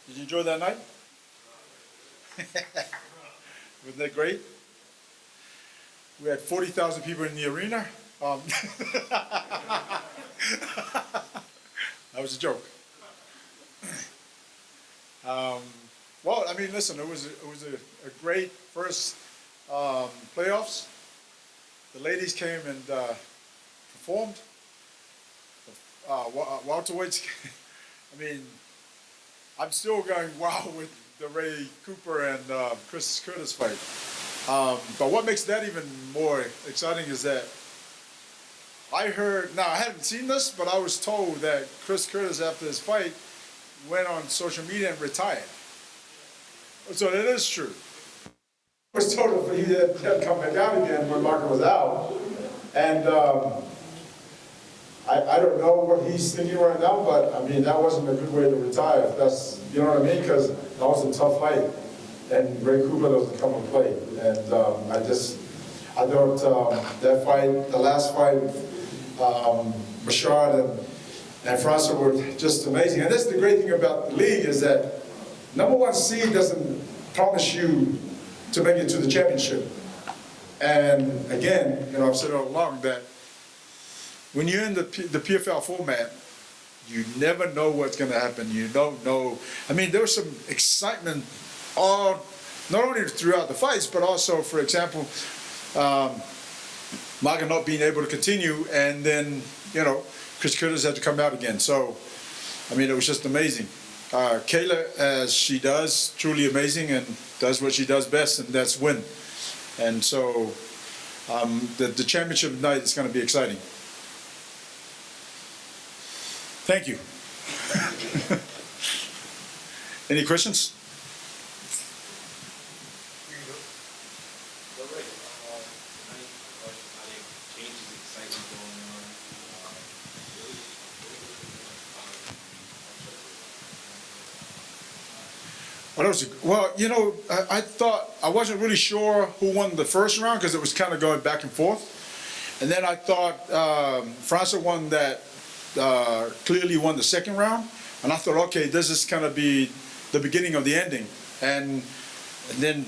Did you enjoy that night? Wasn't that great? We had 40,000 people in the arena. That was a joke. Well, I mean, listen, it was a great first playoffs. The ladies came and performed. Welterweights, I mean, I'm still going wow with the Ray Cooper and Chris Curtis fight. But what makes that even more exciting is that I heard, now I hadn't seen this, but I was told that Chris Curtis after his fight went on social media and retired. So that is true. I was told that he had to come back out again when Marco was out. And I don't know what he's thinking right now, but I mean, that wasn't a good way to retire. If that's, you know what I mean? Because that was a tough fight. And Ray Cooper doesn't come and play. And I thought that fight, the last fight, Bashard and Francois were just amazing. And that's the great thing about the league is that #1 seed doesn't promise you to make it to the championship. And again, you know, I've said all along that when you're in the PFL format, you never know what's going to happen. You don't know. I mean, there was some excitement not only throughout the fights, but also, for example, Marco not being able to continue, and then, you know, Chris Curtis had to come out again. So, I mean, it was just amazing. Kayla, as she does, truly amazing, and does what she does best, and that's win. And so, the championship night is going to be exciting. Thank you. Any questions? Well, you know, I thought, I wasn't really sure who won the first round because it was kind of going back and forth. And then I thought Francois won that, clearly won the second round. And I thought, okay, this is going to be the beginning of the ending. And then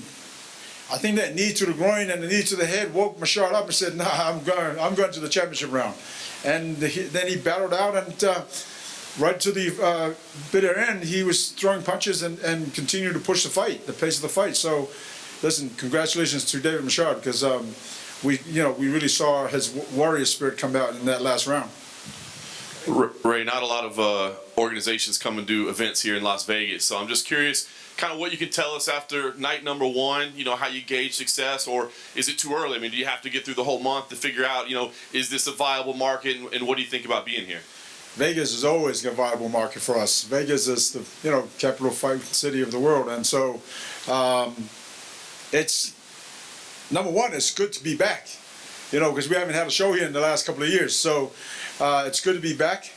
I think that knee to the groin and the knee to the head woke Bashard up and said, nah, I'm going to the championship round. And then he battled out, and right to the bitter end, he was throwing punches and continued to push the fight, the pace of the fight. So, listen, congratulations to David Bashard, because we really saw his warrior spirit come out in that last round. Ray, not a lot of organizations come and do events here in Las Vegas, so I'm just curious, kind of what you can tell us after night #1, you know, how you gauge success, or is it too early? I mean, do you have to get through the whole month to figure out, you know, is this a viable market, and what do you think about being here? Vegas is always a viable market for us. Vegas is the, you know, capital fight city of the world, and so it's #1. It's good to be back, you know, because we haven't had a show here in the last couple of years. So it's good to be back.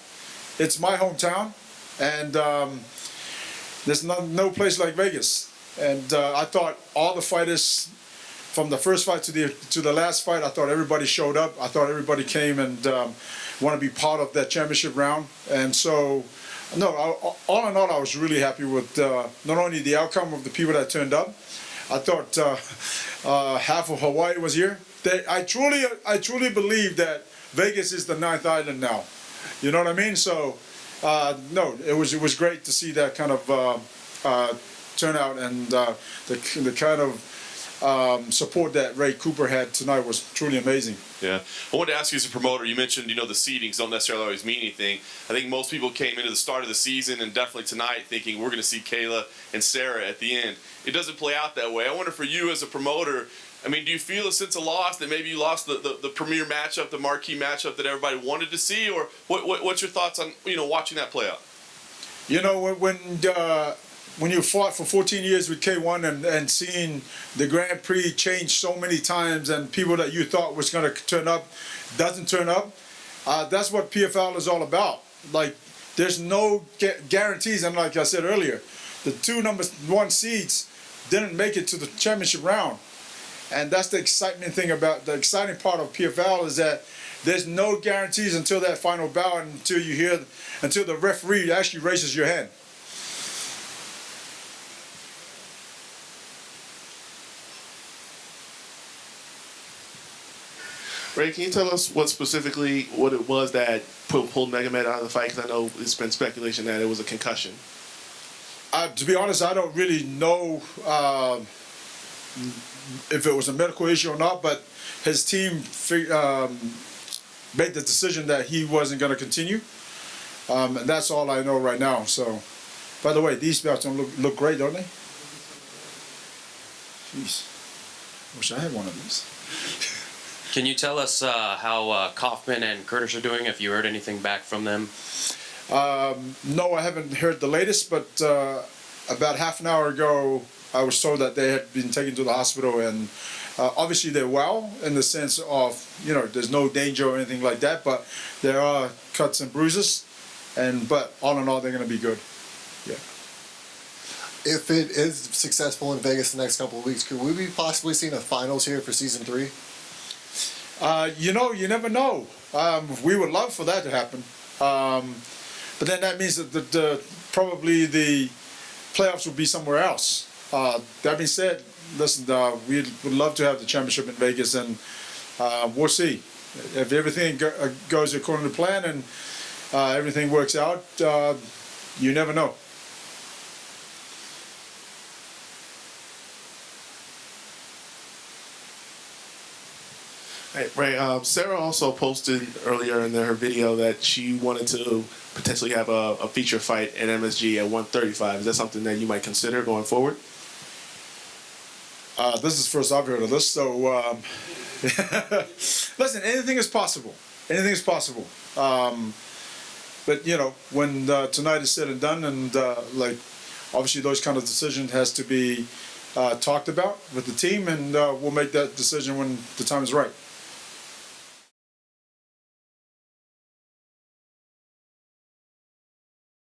It's my hometown, and there's no place like Vegas. And I thought all the fighters, from the first fight to the last fight, I thought everybody showed up. I thought everybody came and want to be part of that championship round. And so, no, all in all, I was really happy with not only the outcome of the people that turned up. I thought half of Hawaii was here. I truly believe that Vegas is the 9th island now. You know what I mean? So, no, it was great to see that kind of turnout, and the kind of support that Ray Cooper had tonight was truly amazing. Yeah. I wanted to ask you as a promoter, you mentioned, you know, the seedings don't necessarily always mean anything. I think most people came into the start of the season, and definitely tonight, thinking we're going to see Kayla and Sarah at the end. It doesn't play out that way. I wonder, for you as a promoter, I mean, do you feel a sense of loss that maybe you lost the premier matchup, the marquee matchup that everybody wanted to see, or what's your thoughts on, you know, watching that play out? You know, when you fought for 14 years with K1 and seeing the Grand Prix change so many times, and people that you thought was going to turn up doesn't turn up, that's what PFL is all about. Like, there's no guarantees, and like I said earlier, the two #1 seeds didn't make it to the championship round. And that's the exciting thing about the exciting part of PFL, is that there's no guarantees until that final bout, until the referee actually raises your hand. Ray, can you tell us what it was that pulled Megamed out of the fight? Because I know it's been speculation that it was a concussion. To be honest, I don't really know if it was a medical issue or not, but his team made the decision that he wasn't going to continue. And that's all I know right now. So, by the way, these belts don't look great, don't they? Jeez. Wish I had one of these. Can you tell us how Kaufman and Curtis are doing, if you heard anything back from them? No, I haven't heard the latest, but about half an hour ago, I was told that they had been taken to the hospital, and obviously they're well in the sense of, there's no danger or anything like that, but there are cuts and bruises, but all in all, they're going to be good. Yeah. If it is successful in Vegas the next couple of weeks, could we be possibly seeing a finals here for season 3? You never know. We would love for that to happen. But then that means that probably the playoffs will be somewhere else. That being said, listen, we would love to have the championship in Vegas, and we'll see. If everything goes according to plan and everything works out, you never know. Hey, Ray, Sarah also posted earlier in her video that she wanted to potentially have a feature fight at MSG at 135. Is that something that you might consider going forward? This is the first I've heard of this, so listen, anything is possible. Anything is possible. But when tonight is said and done, and obviously those kind of decisions has to be talked about with the team, and we'll make that decision when the time is right.